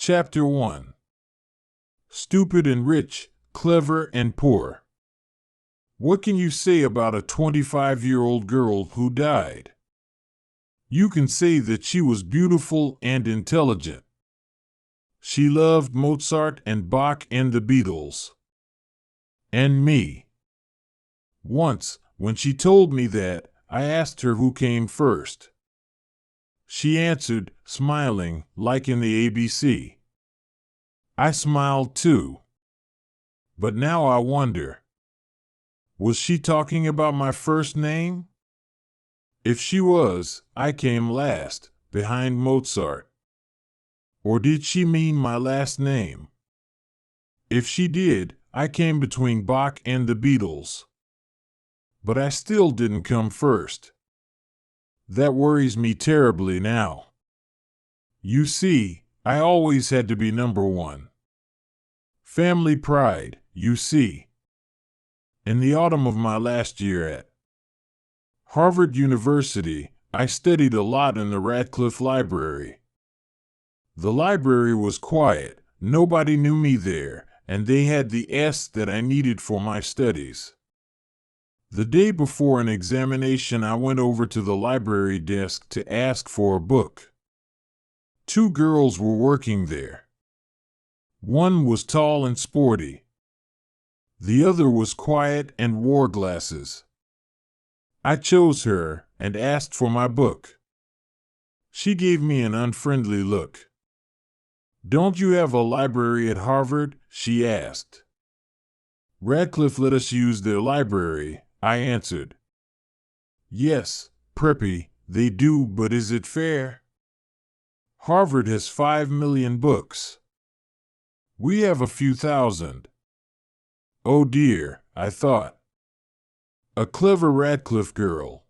Chapter 1. Stupid and rich, clever and poor. What can you say about a 25-year-old girl who died? You can say that she was beautiful and intelligent. She loved Mozart and Bach and the Beatles. And me. Once, when she told me that, I asked her who came first. She answered, smiling, like in the ABC. I smiled too. But now I wonder, was she talking about my first name? If she was, I came last, behind Mozart. Or did she mean my last name? If she did, I came between Bach and the Beatles. But I still didn't come first. That worries me terribly now. You see, I always had to be number one. Family pride, you see. In the autumn of my last year at Harvard University, I studied a lot in the Radcliffe Library. The library was quiet, nobody knew me there, and they had the S that I needed for my studies. The day before an examination, I went over to the library desk to ask for a book. Two girls were working there. One was tall and sporty. The other was quiet and wore glasses. I chose her and asked for my book. She gave me an unfriendly look. "Don't you have a library at Harvard?" she asked. "Radcliffe let us use their library," I answered. "Yes, Preppy, they do, but is it fair? Harvard has 5 million books. We have a few thousand." Oh dear, I thought. A clever Radcliffe girl.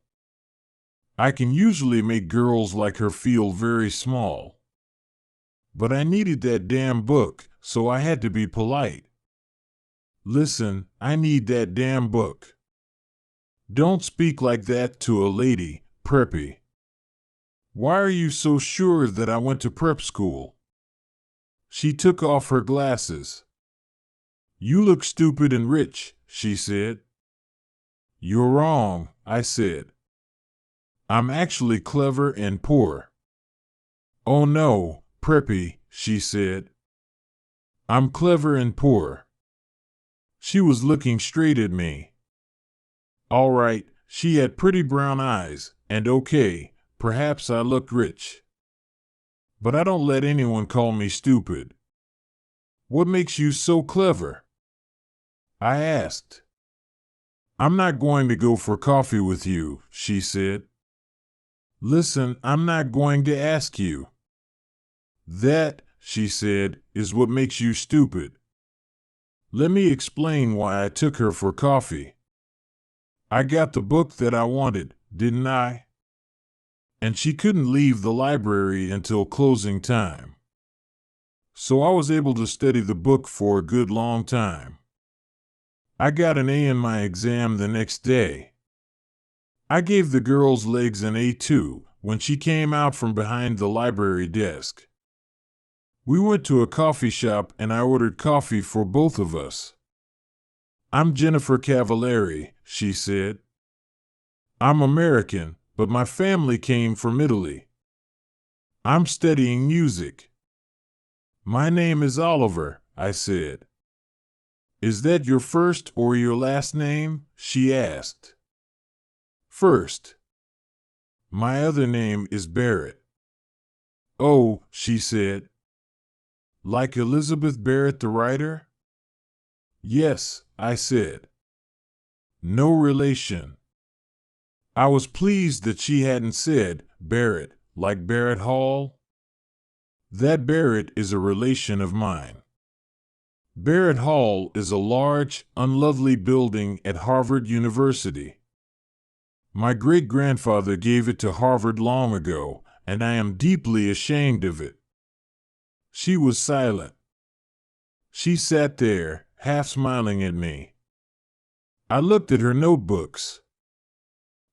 I can usually make girls like her feel very small. But I needed that damn book, so I had to be polite. "Listen, I need that damn book." "Don't speak like that to a lady, Preppy." "Why are you so sure that I went to prep school?" She took off her glasses. "You look stupid and rich," she said. "You're wrong," I said. "I'm actually clever and poor." "Oh no, Preppy," she said. "I'm clever and poor." She was looking straight at me. All right, she had pretty brown eyes, and okay, perhaps I looked rich. But I don't let anyone call me stupid. "What makes you so clever?" I asked. "I'm not going to go for coffee with you," she said. "Listen, I'm not going to ask you." "That," she said, "is what makes you stupid." Let me explain why I took her for coffee. I got the book that I wanted, didn't I? And she couldn't leave the library until closing time. So I was able to study the book for a good long time. I got an A in my exam the next day. I gave the girl's legs an A too when she came out from behind the library desk. We went to a coffee shop and I ordered coffee for both of us. "I'm Jennifer Cavallari," she said. "I'm American, but my family came from Italy. I'm studying music." "My name is Oliver," I said. "Is that your first or your last name?" she asked. "First. My other name is Barrett." "Oh," she said. "Like Elizabeth Barrett the writer?" "Yes," I said. "No relation." I was pleased that she hadn't said Barrett, like Barrett Hall. That Barrett is a relation of mine. Barrett Hall is a large, unlovely building at Harvard University. My great-grandfather gave it to Harvard long ago, and I am deeply ashamed of it. She was silent. She sat there, half smiling at me. I looked at her notebooks.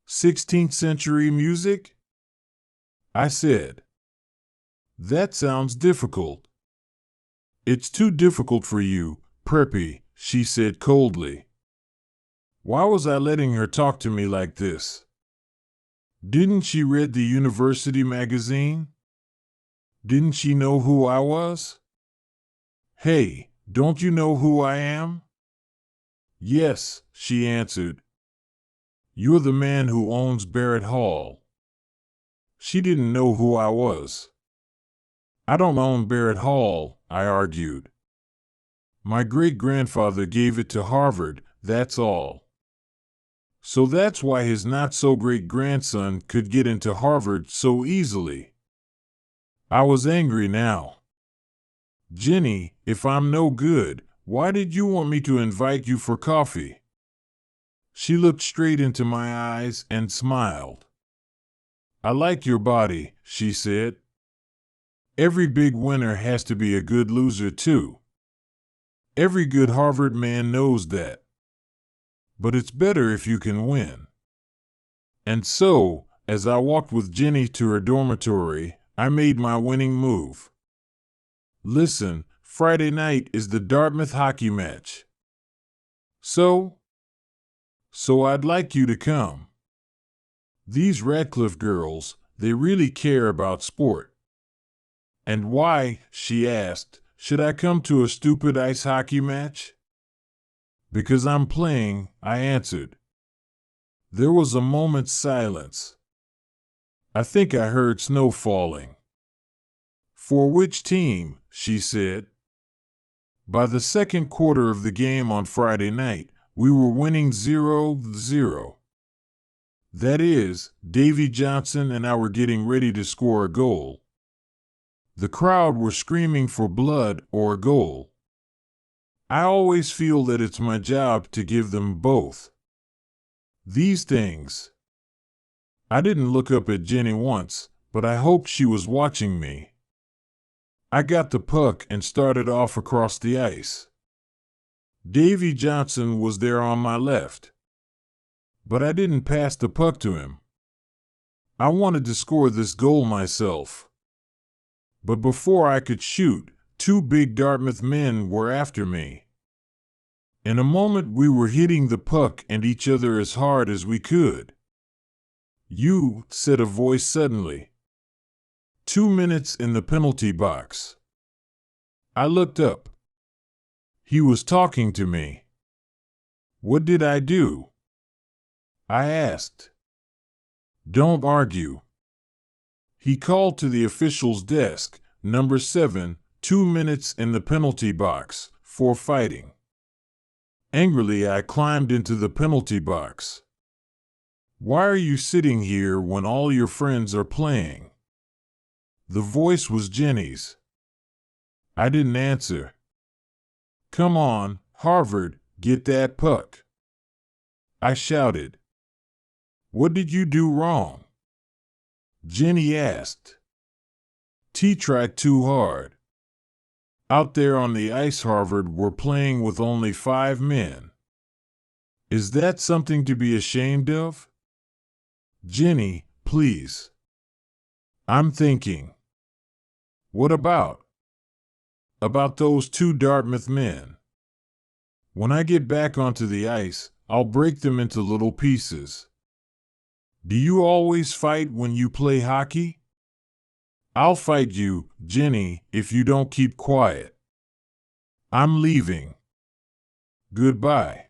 16th century music? I said. That sounds difficult. It's too difficult for you, Preppy, she said coldly. Why was I letting her talk to me like this? Didn't she read the university magazine? Didn't she know who I was? Hey, don't you know who I am? Yes, she answered. You're the man who owns Barrett Hall. She didn't know who I was. I don't own Barrett Hall, I argued. My great-grandfather gave it to Harvard, that's all. So that's why his not-so-great-grandson could get into Harvard so easily. I was angry now. Jenny, if I'm no good, why did you want me to invite you for coffee? She looked straight into my eyes and smiled. I like your body, she said. Every big winner has to be a good loser too. Every good Harvard man knows that. But it's better if you can win. And so, as I walked with Jenny to her dormitory, I made my winning move. Listen, Friday night is the Dartmouth hockey match. So I'd like you to come. These Radcliffe girls, they really care about sport. And why, she asked, should I come to a stupid ice hockey match? Because I'm playing, I answered. There was a moment's silence. I think I heard snow falling. For which team? She said. By the second quarter of the game on Friday night, we were winning 0-0. That is, Davy Johnson and I were getting ready to score a goal. The crowd were screaming for blood or a goal. I always feel that it's my job to give them both. These things. I didn't look up at Jenny once, but I hoped she was watching me. I got the puck and started off across the ice. Davy Johnson was there on my left. But I didn't pass the puck to him. I wanted to score this goal myself. But before I could shoot, two big Dartmouth men were after me. In a moment we were hitting the puck and each other as hard as we could. You, said a voice suddenly. 2 minutes in the penalty box. I looked up. He was talking to me. What did I do? I asked. Don't argue. He called to the official's desk, number 7, 2 minutes in the penalty box, for fighting. Angrily I climbed into the penalty box. Why are you sitting here when all your friends are playing? The voice was Jenny's. I didn't answer. Come on, Harvard, get that puck. I shouted. What did you do wrong? Jenny asked. T tried too hard. Out there on the ice, Harvard were playing with only 5 men. Is that something to be ashamed of? Jenny, please. I'm thinking. What about? About those 2 Dartmouth men. When I get back onto the ice, I'll break them into little pieces. Do you always fight when you play hockey? I'll fight you, Jenny, if you don't keep quiet. I'm leaving. Goodbye.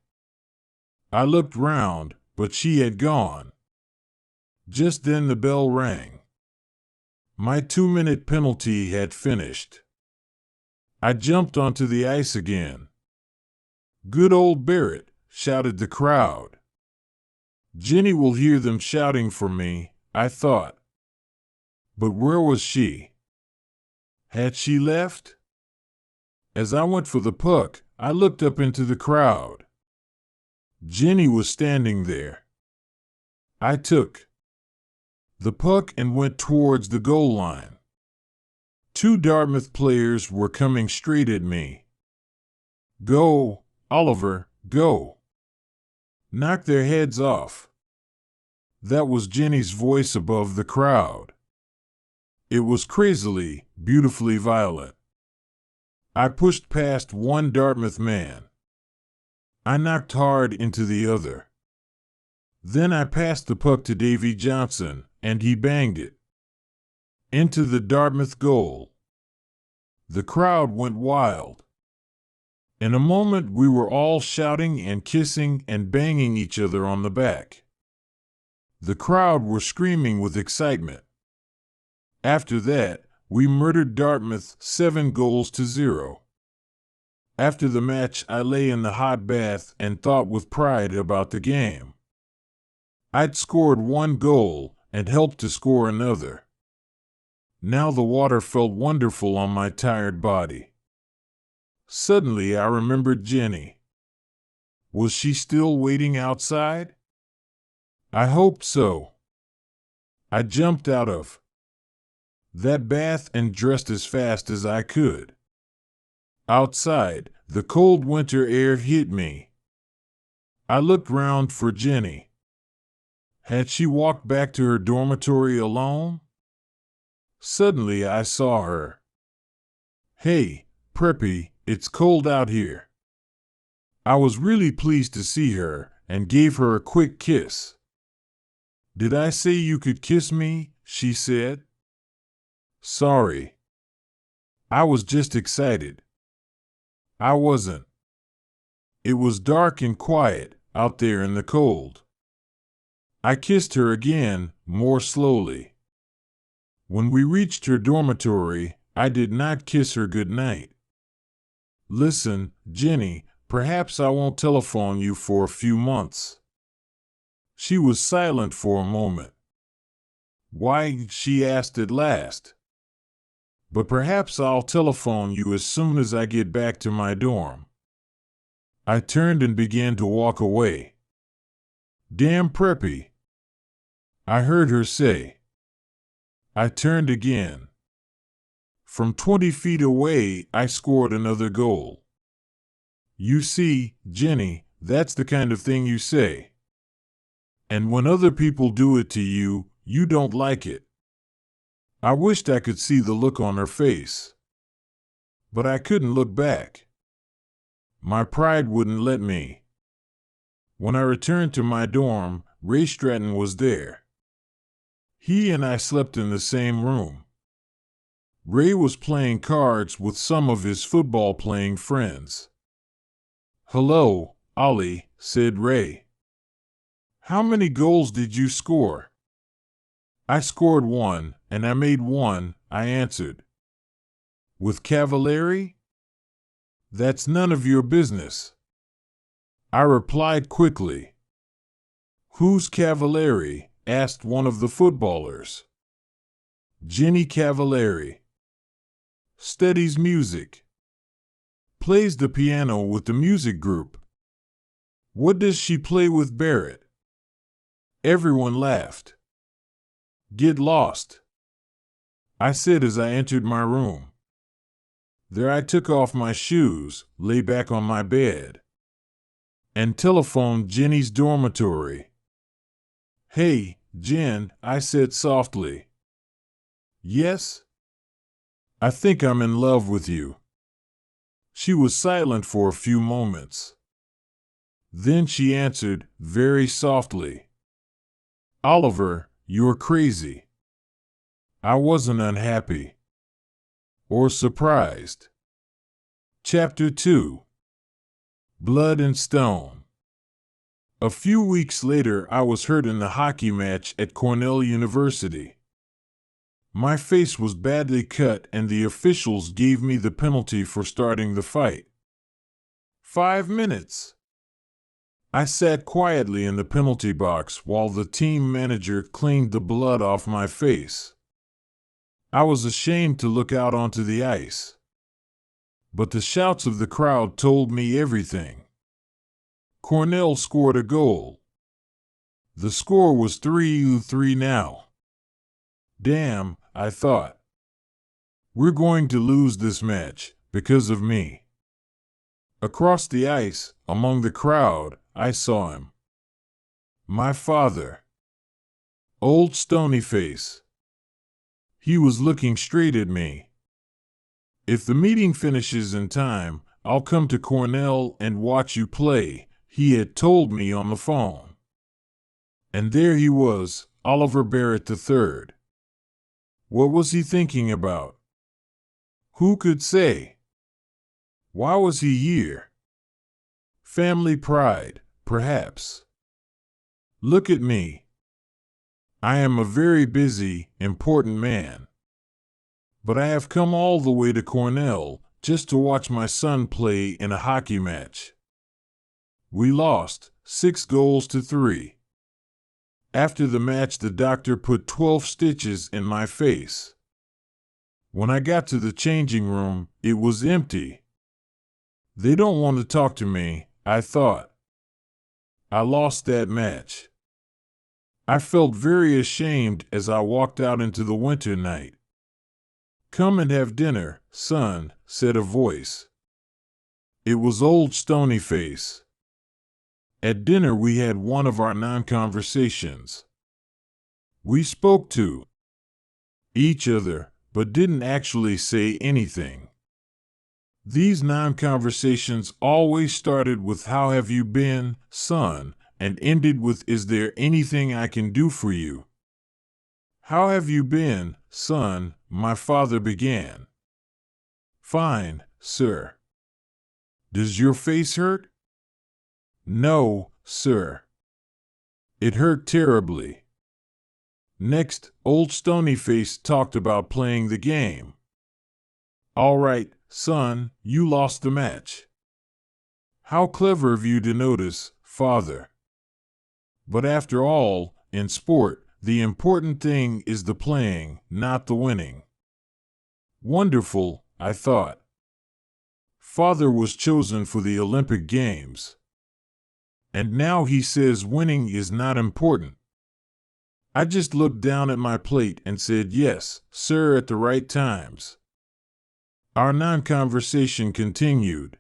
I looked round, but she had gone. Just then the bell rang. My 2-minute penalty had finished. I jumped onto the ice again. Good old Barrett, shouted the crowd. Jenny will hear them shouting for me, I thought. But where was she? Had she left? As I went for the puck, I looked up into the crowd. Jenny was standing there. I took the puck and went towards the goal line. 2 Dartmouth players were coming straight at me. Go, Oliver, go. Knock their heads off. That was Jenny's voice above the crowd. It was crazily, beautifully violent. I pushed past one Dartmouth man. I knocked hard into the other. Then I passed the puck to Davy Johnson, and he banged it into the Dartmouth goal. The crowd went wild. In a moment, we were all shouting and kissing and banging each other on the back. The crowd were screaming with excitement. After that, we murdered Dartmouth 7-0. After the match, I lay in the hot bath and thought with pride about the game. I'd scored 1 goal and helped to score another. Now the water felt wonderful on my tired body. Suddenly I remembered Jenny. Was she still waiting outside? I hoped so. I jumped out of that bath and dressed as fast as I could. Outside, the cold winter air hit me. I looked round for Jenny. Had she walked back to her dormitory alone? Suddenly I saw her. "Hey, Preppy, it's cold out here." I was really pleased to see her and gave her a quick kiss. "Did I say you could kiss me?" she said. "Sorry. I was just excited." I wasn't. It was dark and quiet out there in the cold. I kissed her again, more slowly. When we reached her dormitory, I did not kiss her good night. "Listen, Jenny, perhaps I won't telephone you for a few months." She was silent for a moment. "Why?" she asked at last. "But perhaps I'll telephone you as soon as I get back to my dorm." I turned and began to walk away. "Damn Preppy," I heard her say. I turned again. From 20 feet away, I scored another goal. "You see, Jenny, that's the kind of thing you say. And when other people do it to you, you don't like it." I wished I could see the look on her face. But I couldn't look back. My pride wouldn't let me. When I returned to my dorm, Ray Stratton was there. He and I slept in the same room. Ray was playing cards with some of his football-playing friends. "Hello, Ollie," said Ray. "How many goals did you score?" "I scored 1, and I made 1, I answered. "With Cavallari?" "That's none of your business," I replied quickly. "Who's Cavallari?" asked one of the footballers. "Jenny Cavallari. Studies music. Plays the piano with the music group." "What does she play with Barrett?" Everyone laughed. "Get lost," I said as I entered my room. There I took off my shoes, lay back on my bed, and telephoned Jenny's dormitory. "Hey, Jen," I said softly. "Yes?" "I think I'm in love with you." She was silent for a few moments. Then she answered, very softly, "Oliver, you're crazy." I wasn't unhappy. Or surprised. Chapter 2. Blood and Stone. A few weeks later, I was hurt in the hockey match at Cornell University. My face was badly cut and the officials gave me the penalty for starting the fight. 5 minutes. I sat quietly in the penalty box while the team manager cleaned the blood off my face. I was ashamed to look out onto the ice. But the shouts of the crowd told me everything. Cornell scored a goal. The score was 3-3 now. Damn, I thought. We're going to lose this match, because of me. Across the ice, among the crowd, I saw him. My father. Old Stonyface. He was looking straight at me. If the meeting finishes in time, I'll come to Cornell and watch you play, he had told me on the phone. And there he was, Oliver Barrett III. What was he thinking about? Who could say? Why was he here? Family pride, perhaps. Look at me. I am a very busy, important man. But I have come all the way to Cornell just to watch my son play in a hockey match. We lost 6-3. After the match, the doctor put 12 stitches in my face. When I got to the changing room, it was empty. They don't want to talk to me, I thought. I lost that match. I felt very ashamed as I walked out into the winter night. Come and have dinner, son, said a voice. It was old Stonyface. At dinner we had one of our non-conversations. We spoke to each other, but didn't actually say anything. These non-conversations always started with "How have you been, son?" and ended with "Is there anything I can do for you?" "How have you been, son?" my father began. "Fine, sir." "Does your face hurt?" "No, sir." It hurt terribly. Next, old Stonyface talked about playing the game. "All right, son, you lost the match." "How clever of you to notice, father." But after all, in sport, the important thing is the playing, not the winning. Wonderful, I thought. Father was chosen for the Olympic Games. And now he says winning is not important. I just looked down at my plate and said yes, sir, at the right times. Our non-conversation continued.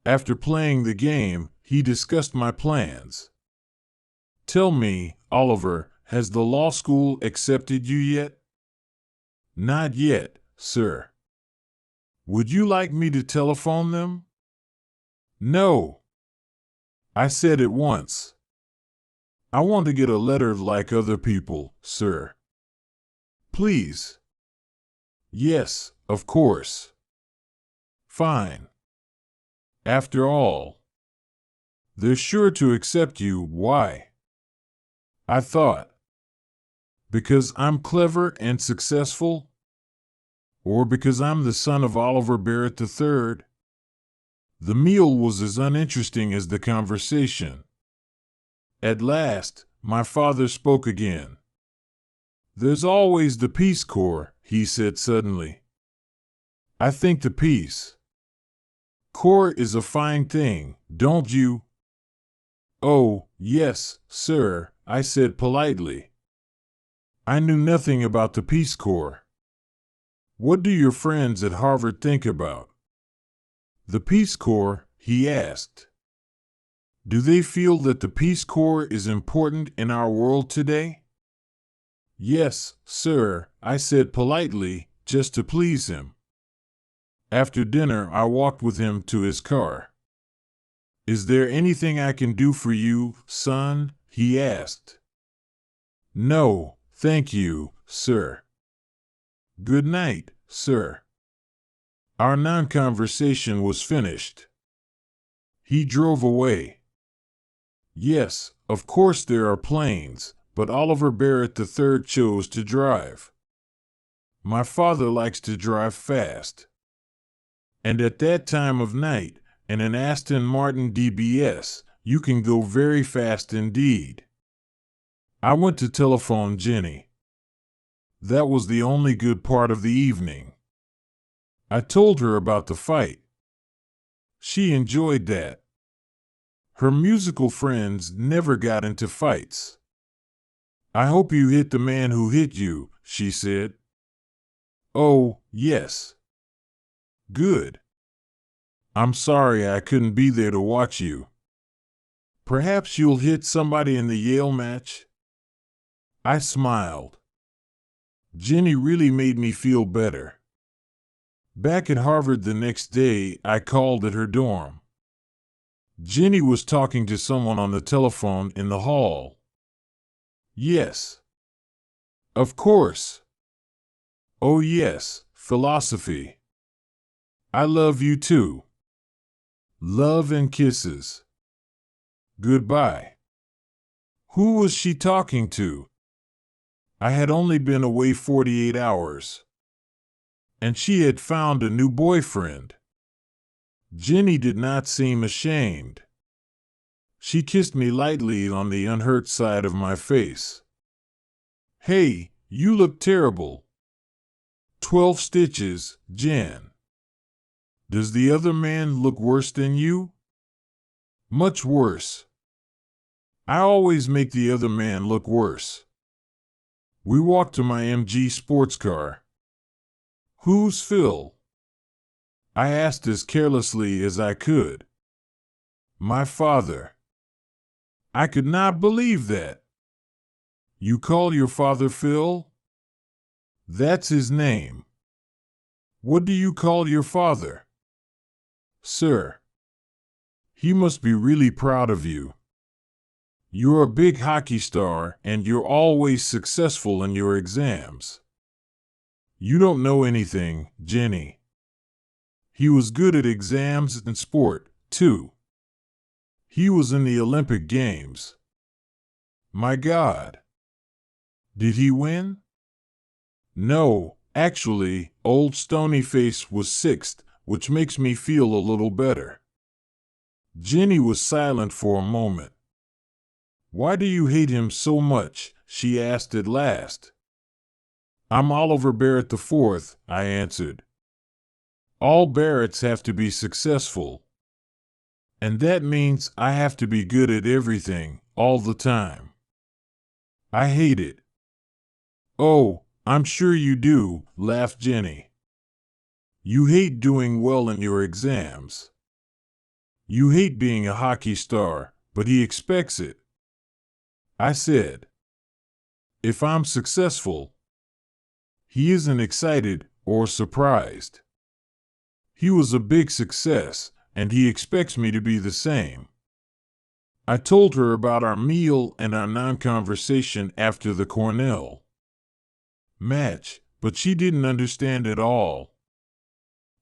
After playing the game, he discussed my plans. "Tell me, Oliver, has the law school accepted you yet?" "Not yet, sir." "Would you like me to telephone them?" "No." I said at once. "I want to get a letter like other people, sir." "Please." "Yes, of course." "Fine." After all, they're sure to accept you. Why? I thought. Because I'm clever and successful? Or because I'm the son of Oliver Barrett III? The meal was as uninteresting as the conversation. At last, my father spoke again. "There's always the Peace Corps," he said suddenly. "I think the Peace Corps is a fine thing, don't you?" "Oh, yes, sir," I said politely. I knew nothing about the Peace Corps. "What do your friends at Harvard think about the Peace Corps?" he asked. "Do they feel that the Peace Corps is important in our world today?" "Yes, sir," I said politely, just to please him. After dinner, I walked with him to his car. "Is there anything I can do for you, son?" he asked. "No, thank you, sir." "Good night, sir." Our non-conversation was finished. He drove away. Yes, of course there are planes, but Oliver Barrett III chose to drive. My father likes to drive fast. And at that time of night, in an Aston Martin DBS, you can go very fast indeed. I went to telephone Jenny. That was the only good part of the evening. I told her about the fight. She enjoyed that. Her musical friends never got into fights. "I hope you hit the man who hit you," she said. "Oh, yes." "Good. I'm sorry I couldn't be there to watch you. Perhaps you'll hit somebody in the Yale match?" I smiled. Jenny really made me feel better. Back at Harvard the next day, I called at her dorm. Jenny was talking to someone on the telephone in the hall. Yes. Of course. Oh yes, philosophy. I love you too. Love and kisses. Goodbye. Who was she talking to? I had only been away 48 hours. And she had found a new boyfriend. Jenny did not seem ashamed. She kissed me lightly on the unhurt side of my face. Hey, you look terrible. 12 stitches, Jen. Does the other man look worse than you? Much worse. I always make the other man look worse. We walked to my MG sports car. Who's Phil? I asked as carelessly as I could. My father. I could not believe that. You call your father Phil? That's his name. What do you call your father? Sir. He must be really proud of you. You're a big hockey star and you're always successful in your exams. You don't know anything, Jenny. He was good at exams and sport, too. He was in the Olympic Games. My God. Did he win? No, actually, old Stonyface was sixth, which makes me feel a little better. Jenny was silent for a moment. Why do you hate him so much? She asked at last. I'm Oliver Barrett IV, I answered. All Barretts have to be successful. And that means I have to be good at everything, all the time. I hate it. Oh, I'm sure you do, laughed Jenny. You hate doing well in your exams. You hate being a hockey star, but he expects it. I said. If I'm successful, he isn't excited or surprised. He was a big success, and he expects me to be the same. I told her about our meal and our non-conversation after the Cornell match, but she didn't understand at all.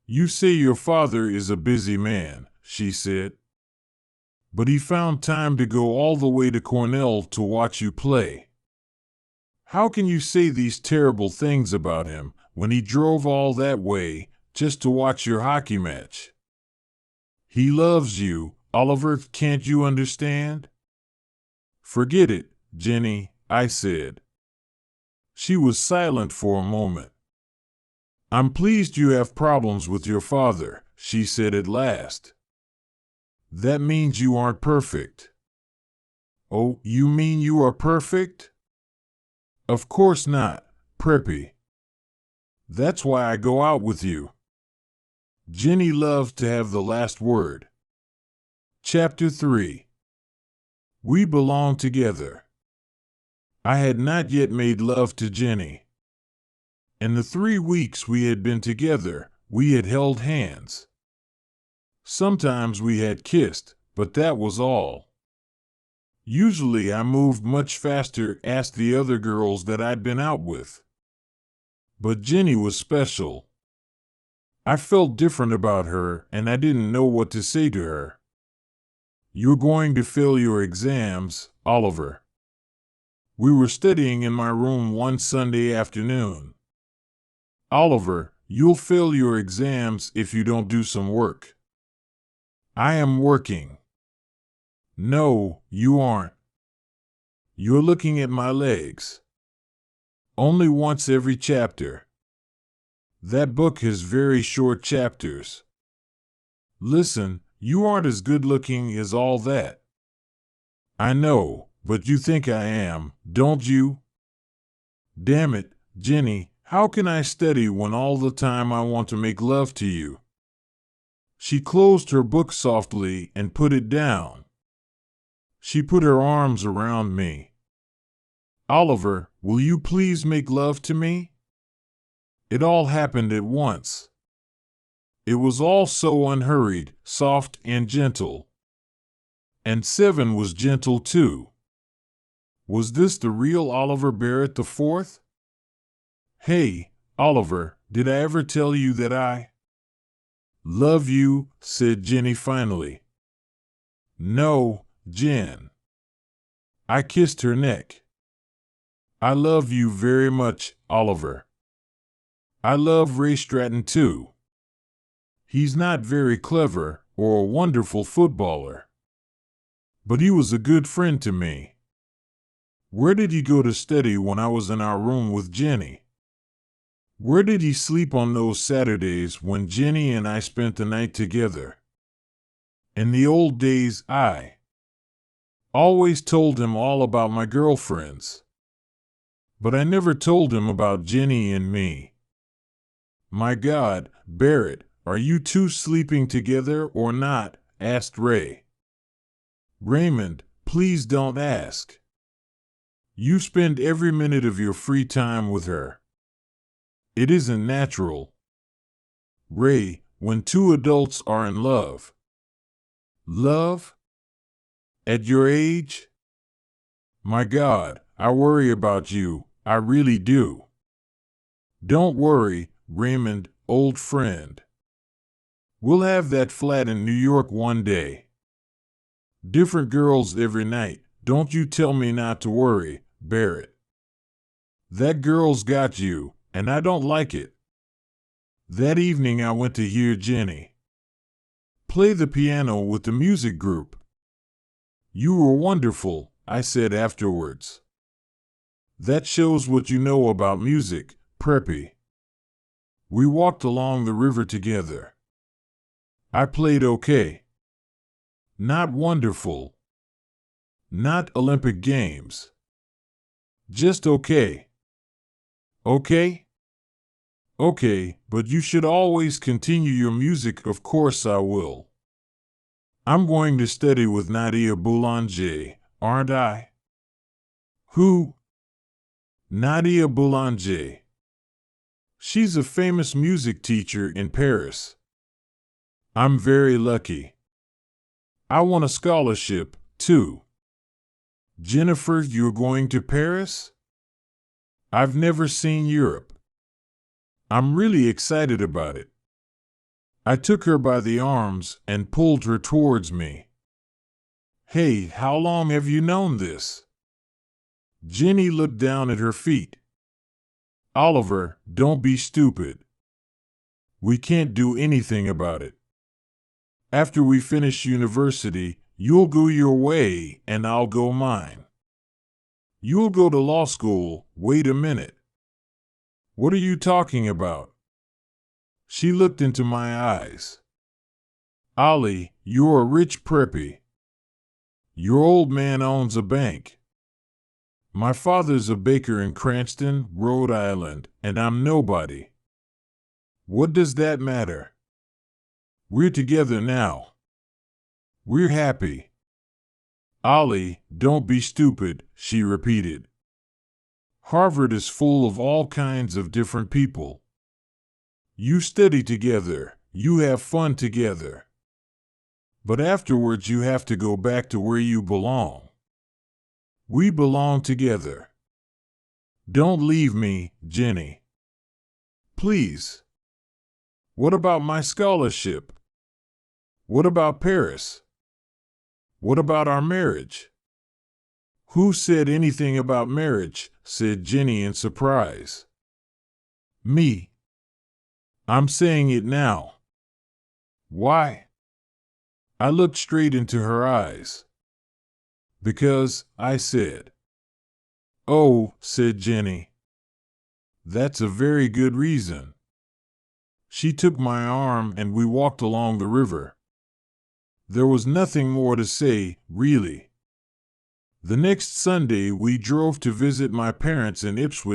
You say your father is a busy man, she said. But he found time to go all the way to Cornell to watch you play. How can you say these terrible things about him when he drove all that way just to watch your hockey match? He loves you, Oliver, can't you understand? Forget it, Jenny, I said. She was silent for a moment. I'm pleased you have problems with your father, she said at last. That means you aren't perfect. Oh, you mean you are perfect? Of course not, Preppy. That's why I go out with you. Jenny loved to have the last word. Chapter 3. We belong together. I had not yet made love to Jenny. In the 3 weeks we had been together, we had held hands. Sometimes we had kissed, but that was all. Usually I moved much faster, asked the other girls that I'd been out with. But Jenny was special. I felt different about her, and I didn't know what to say to her. You're going to fail your exams, Oliver. We were studying in my room one Sunday afternoon. Oliver, you'll fail your exams if you don't do some work. I am working. No, you aren't. You're looking at my legs. Only once every chapter. That book has very short chapters. Listen, you aren't as good looking as all that. I know, but you think I am, don't you? Damn it, Jenny, how can I study when all the time I want to make love to you? She closed her book softly and put it down. She put her arms around me. Oliver, will you please make love to me? It all happened at once. It was all so unhurried, soft, and gentle. And 7 was gentle too. Was this the real Oliver Barrett IV? Hey, Oliver, did I ever tell you that I love you? Said Jenny finally. No, Jen. I kissed her neck. I love you very much, Oliver. I love Ray Stratton too. He's not very clever or a wonderful footballer, but he was a good friend to me. Where did he go to study when I was in our room with Jenny? Where did he sleep on those Saturdays when Jenny and I spent the night together? In the old days, I always told him all about my girlfriends, but I never told him about Jenny and me. My God, Barrett, are you two sleeping together or not? Asked Ray. Raymond, please don't ask. You spend every minute of your free time with her. It isn't natural. Ray, when two adults are in love. Love? At your age? My God, I worry about you, I really do. Don't worry, Raymond, old friend. We'll have that flat in New York one day. Different girls every night, don't you tell me not to worry, Barrett. That girl's got you, and I don't like it. That evening I went to hear Jenny play the piano with the music group. You were wonderful, I said afterwards. That shows what you know about music, Preppy. We walked along the river together. I played okay. Not wonderful. Not Olympic Games. Just okay. Okay? Okay, but you should always continue your music. Of course I will. I'm going to study with Nadia Boulanger, aren't I? Who? Nadia Boulanger. She's a famous music teacher in Paris. I'm very lucky. I won a scholarship, too. Jennifer, you're going to Paris? I've never seen Europe. I'm really excited about it. I took her by the arms and pulled her towards me. Hey, how long have you known this? Jenny looked down at her feet. Oliver, don't be stupid. We can't do anything about it. After we finish university, you'll go your way and I'll go mine. You'll go to law school. Wait a minute. What are you talking about? She looked into my eyes. Ollie, you're a rich preppy. Your old man owns a bank. My father's a baker in Cranston, Rhode Island, and I'm nobody. What does that matter? We're together now. We're happy. Ollie, don't be stupid, she repeated. Harvard is full of all kinds of different people. You study together, you have fun together. But afterwards you have to go back to where you belong. We belong together. Don't leave me, Jenny. Please. What about my scholarship? What about Paris? What about our marriage? Who said anything about marriage? Said Jenny in surprise. Me. I'm saying it now. Why? I looked straight into her eyes. Because, I said. Oh, said Jenny. That's a very good reason. She took my arm and we walked along the river. There was nothing more to say, really. The next Sunday we drove to visit my parents in Ipswich,